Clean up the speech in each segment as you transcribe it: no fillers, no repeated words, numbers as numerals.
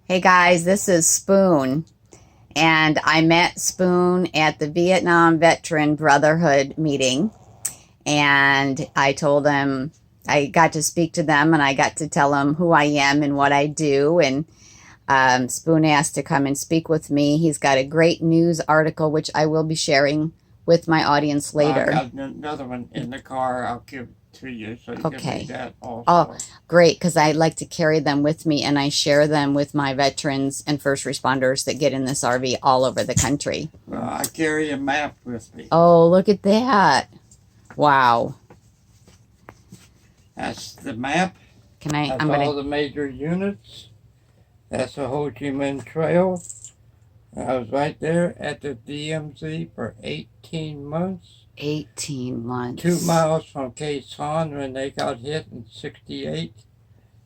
Hey guys, this is Spoon, and I met Spoon at the Vietnam Veteran Brotherhood meeting, and I told him I got to speak to them and I got to tell them who I am and what I do, and Spoon asked to come and speak with me. He's got a great news article which I will be sharing with my audience Well, I later. got another one in the car. I'll give to you so you can read Okay. that Oh, also. great, because I like to carry them with me and I share them with my veterans and first responders that get in this RV all over the country. Well, I carry a map with me. Oh, look at that. Wow. That's the map. Can I? That's I'm all gonna. the major units. That's the Ho Chi Minh Trail. I was right there at the DMZ for 18 months. 18 months. 2 miles from Khe Sanh when they got hit in 68,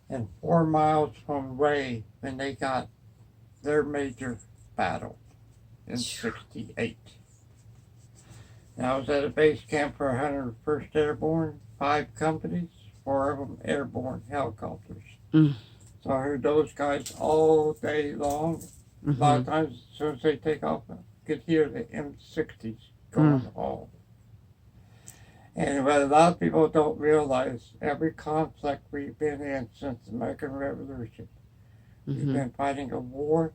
and 4 miles from Ray when they got their major battle in 68. And I was at a base camp for 101st Airborne, 5 companies, 4 of them airborne helicopters. Mm. So I heard those guys all day long. A lot of times, as soon as they take off, I could hear the M60s going off. And what a lot of people don't realize, every conflict we've been in since the American Revolution, we've been fighting a war,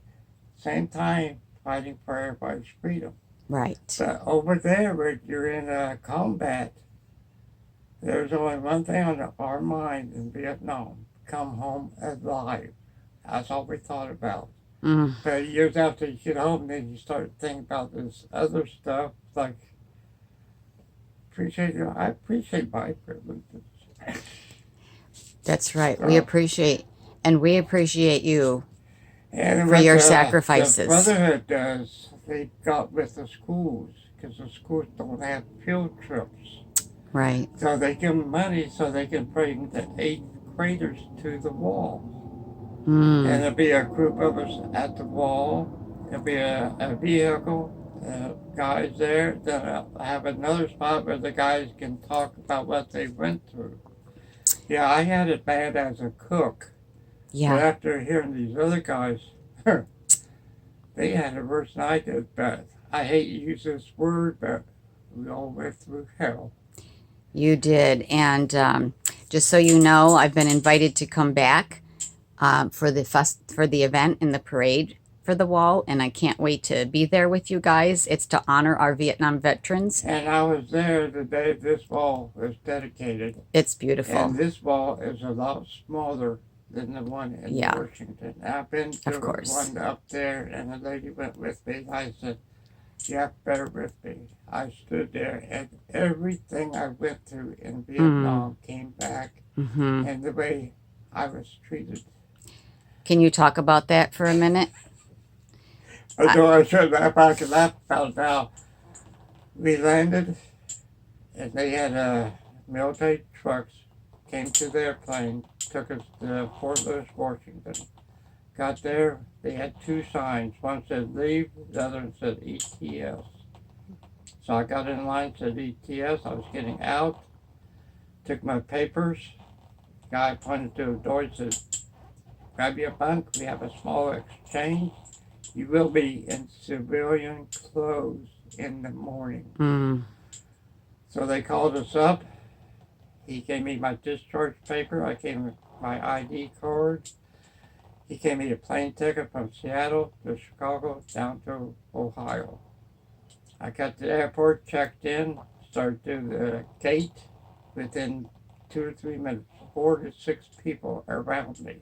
same time fighting for everybody's freedom. Right. But over there, when you're in combat, there's only one thing on our mind in Vietnam: come home alive. That's all we thought about. But years after you get home, then you start thinking about this other stuff, like I appreciate my privileges. That's right. We appreciate you And for what your the sacrifices. Brotherhood does, they got with the schools, because the schools don't have field trips. Right. So they give them money so they can bring the 8th graders to the wall. And there'll be a group of us at the wall. There'll be a vehicle, guys there. Then I'll have another spot where the guys can talk about what they went through. Yeah, I had it bad as a cook. Yeah. But after hearing these other guys, they had it worse than I did. But I hate to use this word, but we all went through hell. You did. And just so you know, I've been invited to come back for the event in the parade for the wall, and I can't wait to be there with you guys. It's to honor our Vietnam veterans. And I was there the day this wall was dedicated. It's beautiful. And this wall is a lot smaller than the one in Washington. I've been to the one up there, and the lady went with me. I said, "You have better with me." I stood there, and everything I went through in Vietnam came back, and the way I was treated. Can you talk about that for a minute? Although I should laugh, I could laugh about it now. We landed, and they had military trucks, came to the airplane, took us to Fort Lewis, Washington. Got there, they had 2 signs. One said leave, the other one said ETS. So I got in line, said ETS. I was getting out, took my papers. Guy pointed to a door and said, "Grab your bunk, we have a small exchange. You will be in civilian clothes in the morning." So they called us up. He gave me my discharge paper. I gave him my ID card. He gave me a plane ticket from Seattle to Chicago down to Ohio. I got to the airport, checked in, started through the gate. Within 2 or 3 minutes, 4 to 6 people around me,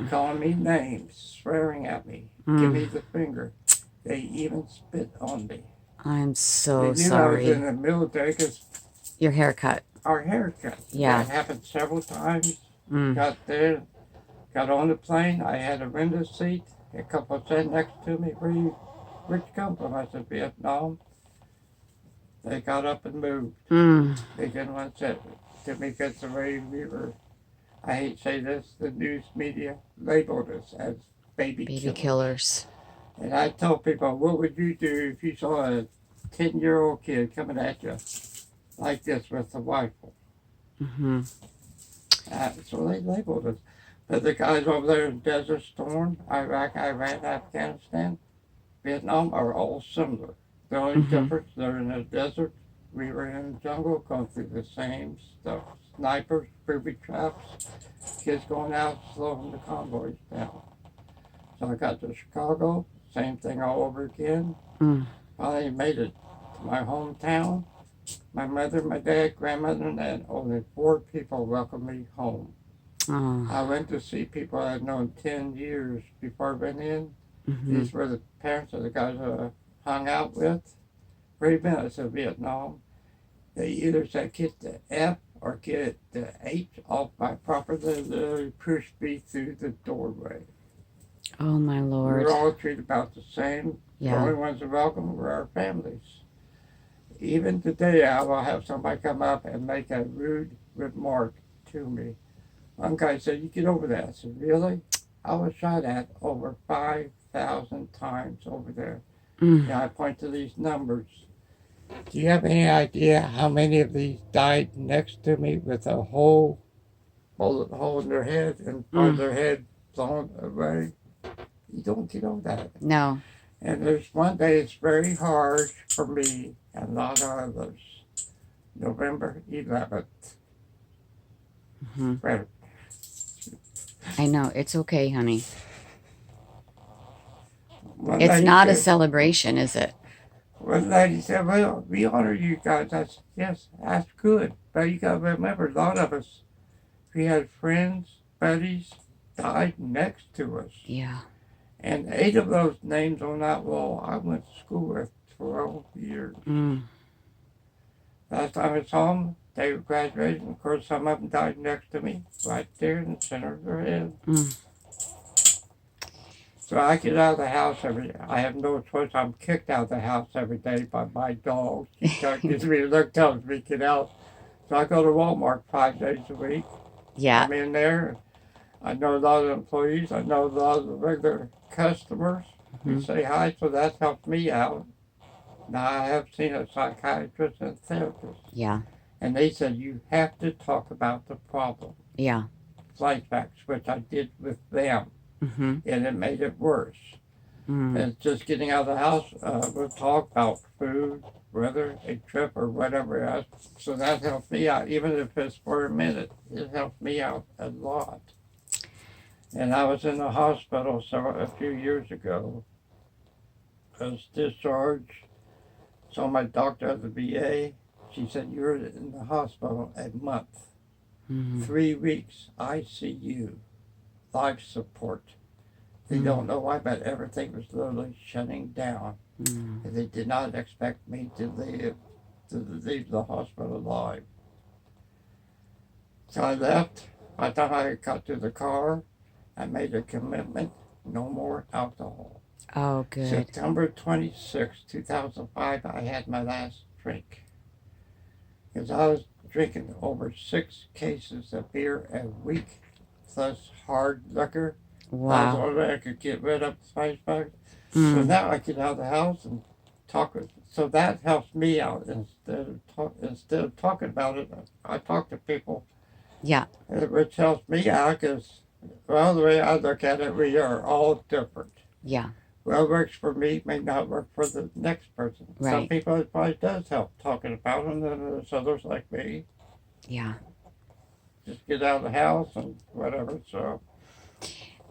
calling me names, swearing at me, give me the finger. They even spit on me. I'm so they knew sorry. I was in the military because your haircut. Our haircut. Yeah. That happened several times. Got there, got on the plane. I had a window seat. A couple sat next to me. Where'd you come from? I said, Vietnam. They got up and moved. They didn't want to sit to me because the way we were, I hate to say this, the news media labeled us as baby killers. And I told people, what would you do if you saw a 10-year-old kid coming at you like this with a rifle? So they labeled us. But the guys over there in Desert Storm, Iraq, Iran, Afghanistan, Vietnam are all similar. The only Mm-hmm. difference, they're in the desert, we were in the jungle, going through the same stuff. Snipers, booby traps, kids going out, slowing the convoys down. So I got to Chicago, same thing all over again. Mm. Finally made it to my hometown. My mother, my dad, grandmother, and only 4 people welcomed me home. Oh. I went to see people I had known 10 years before I went in. Mm-hmm. These were the parents of the guys I hung out with. 3 minutes of Vietnam. They either said get the F or get the H off my property. They literally pushed me through the doorway. Oh, my We Lord. were all treated about the same. The Yeah. only ones welcome were our families. Even today, I will have somebody come up and make a rude remark to me. One guy said, "You get over that." I said, "Really?" I was shot at over 5,000 times over there. Mm. I point to these numbers. Do you have any idea how many of these died next to me with a whole bullet hole in their head and part of Mm. their head blown away? You don't get over that. No. And there's one day it's very hard for me and a lot of others. November 11th. Mm-hmm. Right. I know. It's okay, honey. One It's lady not a said, celebration, is it? one lady said, "Well, we honor you guys." I said, "Yes, that's good. But you got to remember, a lot of us, we had friends, buddies, died next to us. Yeah. And 8 of those names on that wall, I went to school with 12 years. Mm. Last time I saw them, they were graduating. Of course, some of them died next to me, right there in the center of their head. Mm. So I get out of the house every day. I have no choice. I'm kicked out of the house every day by my dog. She gives me a look, tells me get out. So I go to Walmart 5 days a week. Yeah. I'm in there. I know a lot of employees. I know a lot of the regular customers. Mm-hmm. We say hi, so that helps me out. Now I have seen a psychiatrist and therapist. Yeah. And they said you have to talk about the problem. Yeah. Flashbacks, which I did with them. Mm-hmm. And it made it worse. Mm. And just getting out of the house, we'll talk about food, weather, a trip, or whatever else. So that helps me out, even if it's for a minute. It helps me out a lot. And I was in the hospital a few years ago. I was discharged. Saw my doctor at the VA. She said, "You're in the hospital a month. Mm. 3 weeks ICU, life support." They don't know why, but everything was literally shutting down. Mm. And they did not expect me to leave the hospital alive. So I left. By the time I got to the car, I made a commitment: no more alcohol. Oh, good. September 26, 2005, I had my last drink. Because I was drinking over 6 cases of beer a week, plus hard liquor. That was Wow. the only way I could get rid of the flashbacks. So Mm. now I get out of the house and talk. So that helps me out instead of talking about it. I talk to people. Yeah. Which helps me out because, well, the way I look at it, we are all different. Yeah. What works for me may not work for the next person. Some Right. people it probably does help talking about them, and there's others like me. Yeah. Just get out of the house and whatever. So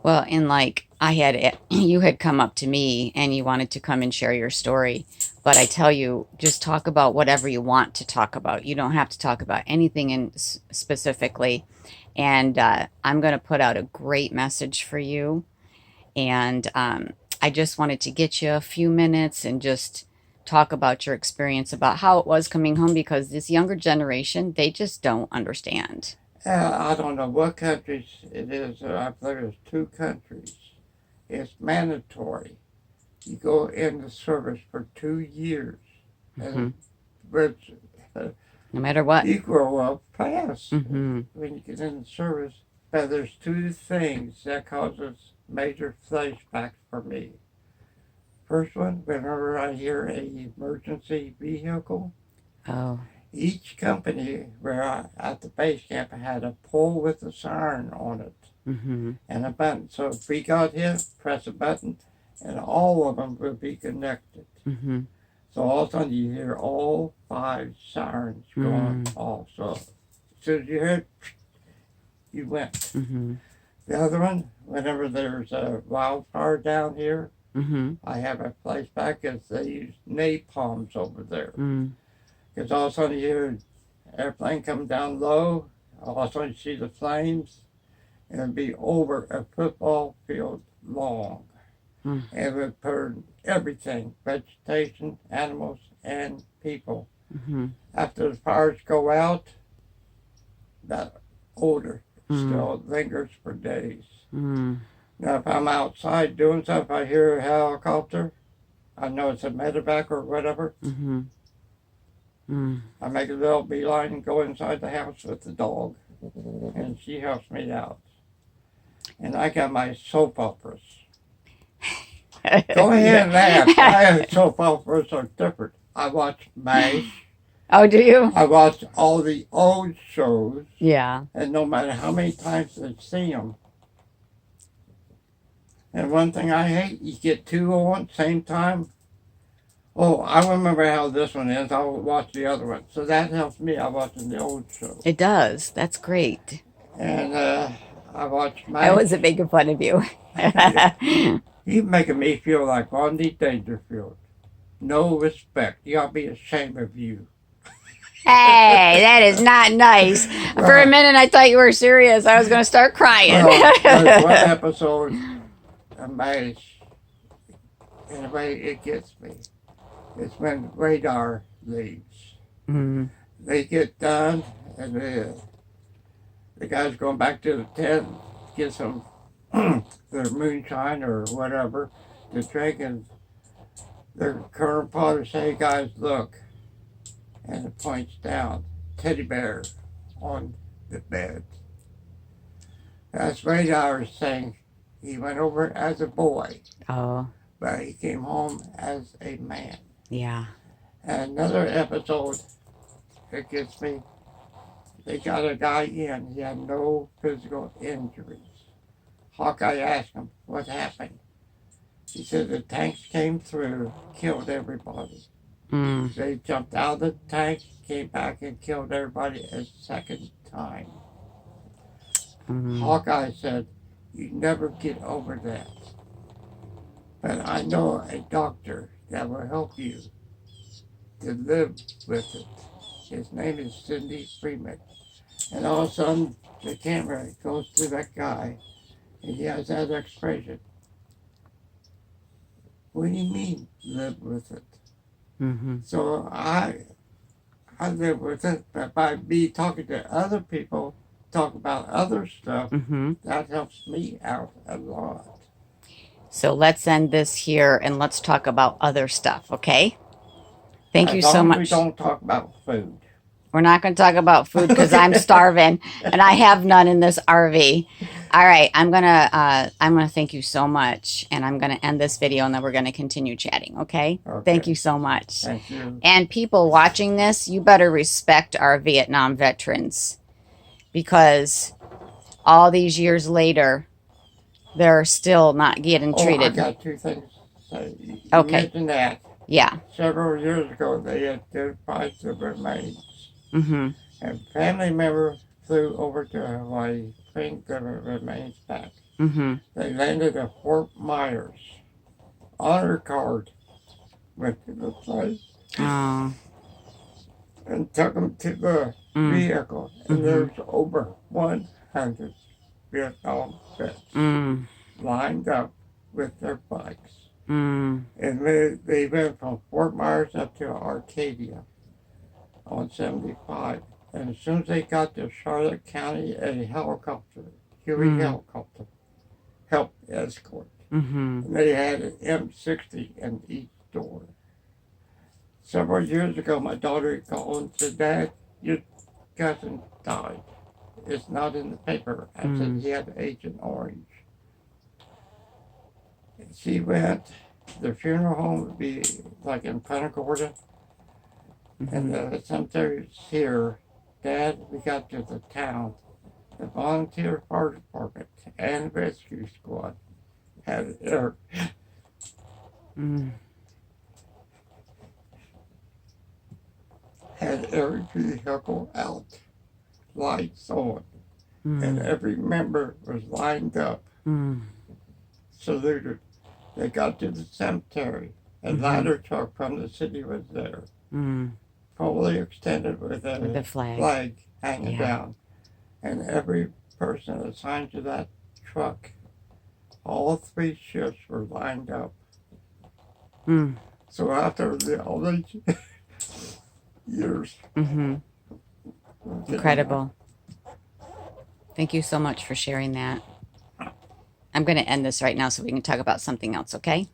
Well, and like I had, you had come up to me and you wanted to come and share your story. But I tell you, just talk about whatever you want to talk about. You don't have to talk about anything in specifically. And I'm going to put out a great message for you. And I just wanted to get you a few minutes and just talk about your experience about how it was coming home, because this younger generation, they just don't understand. I don't know what countries it is. I believe there's 2 countries. It's mandatory. You go in the service for 2 years, Mm-hmm. and which No matter what. you grow up fast Mm-hmm. when you get in the service. But there's 2 things that causes major flashbacks for me. First one, whenever I hear a emergency vehicle, Oh. each company where at the base camp had a pole with a siren on it. Mm-hmm. and a button. So if we got hit, press a button, and all of them would be connected. Mm-hmm. So all of a sudden you hear all 5 sirens going off. So as soon as you hear it, you went. Mm-hmm. The other one, whenever there's a wildfire down here, Mm-hmm. I have a place back because they use napalms over there. Mm-hmm. Because all of a sudden you hear an airplane come down low, all of a sudden you see the flames, and it'd be over a football field long. Mm. And it would burn everything, vegetation, animals, and people. Mm-hmm. After the fires go out, that odor still lingers for days. Mm. Now, if I'm outside doing stuff, I hear a helicopter, I know it's a medevac or whatever. Mm-hmm. Mm. I make a little beeline and go inside the house with the dog, and she helps me out. And I got my soap operas. Go ahead and laugh. My soap operas are different. I watch MASH. Oh, do you? I watch all the old shows, Yeah. and no matter how many times I see them. And one thing I hate, you get 2 on same time. Oh, I remember how this one is. I'll watch the other one. So that helps me. I watch the old shows. It does. That's great. And I watch I MASH. wasn't making fun of you. You're making me feel like Rodney Dangerfield. No respect. You ought to be ashamed of you. Hey, that is not nice. For a minute, I thought you were serious. I was going to start crying. Well, there's one episode of MASH, and the way it gets me, it's when radar leaves. Mm. They get done, and the guy's going back to the tent, get some their moonshine or whatever to drink, and their Colonel Potter say, guys, look, and it points down, teddy bear on the bed. That's radar saying he went over as a boy, Oh, but he came home as a man. yeah. And another episode, it gets me, they got a guy in, he had no physical injuries. Hawkeye asked him what happened. He said the tanks came through, killed everybody. Mm. They jumped out of the tank, came back and killed everybody a second time. Mm. Hawkeye said, you never get over that. But I know a doctor that will help you to live with it. His name is Cindy Freeman. And all of a sudden, the camera goes to that guy, and he has that expression. What do you mean, live with it? Mm-hmm. So I live with it, but by me talking to other people, talk about other stuff, Mm-hmm. that helps me out a lot. So let's end this here and let's talk about other stuff, okay? Thank you As long so as much. we don't talk about food. We're not going to talk about food because I'm starving and I have none in this RV. All right, I'm gonna thank you so much, and I'm gonna end this video, and then we're gonna continue chatting. Okay? Thank you so much. Thank you. And people watching this, you better respect our Vietnam veterans, because all these years later, they're still not getting treated. I got 2 things to say. You Okay. mentioned that. Yeah. Several years ago, they identified the remains. Mm-hmm. And a family member flew over to Hawaii, bring the remains back. Mm-hmm. They landed at Fort Myers. Honor card went to the place Oh. and took them to the vehicle. And there's over 100 Vietnam vets lined up with their bikes. And they went from Fort Myers up to Arcadia on 75. And as soon as they got to Charlotte County, a helicopter, Huey helicopter, helped escort. Mm-hmm. And they had an M60 in each door. Several years ago, my daughter called and said, Dad, your cousin died. It's not in the paper. I said, he had Agent Orange. And she went, the funeral home would be like in Punta Gorda, and the cemetery's here. Dad, we got to the town, The volunteer fire department and rescue squad had every, Mm. had every vehicle out, lights on, and every member was lined up, saluted. They got to the cemetery. A ladder truck from the city was there, fully extended with With a a flag. flag hanging Yeah. down. And every person assigned to that truck, all three shifts were lined up. So after all these years, Incredible. Thank you so much for sharing that. I'm going to end this right now so we can talk about something else, okay?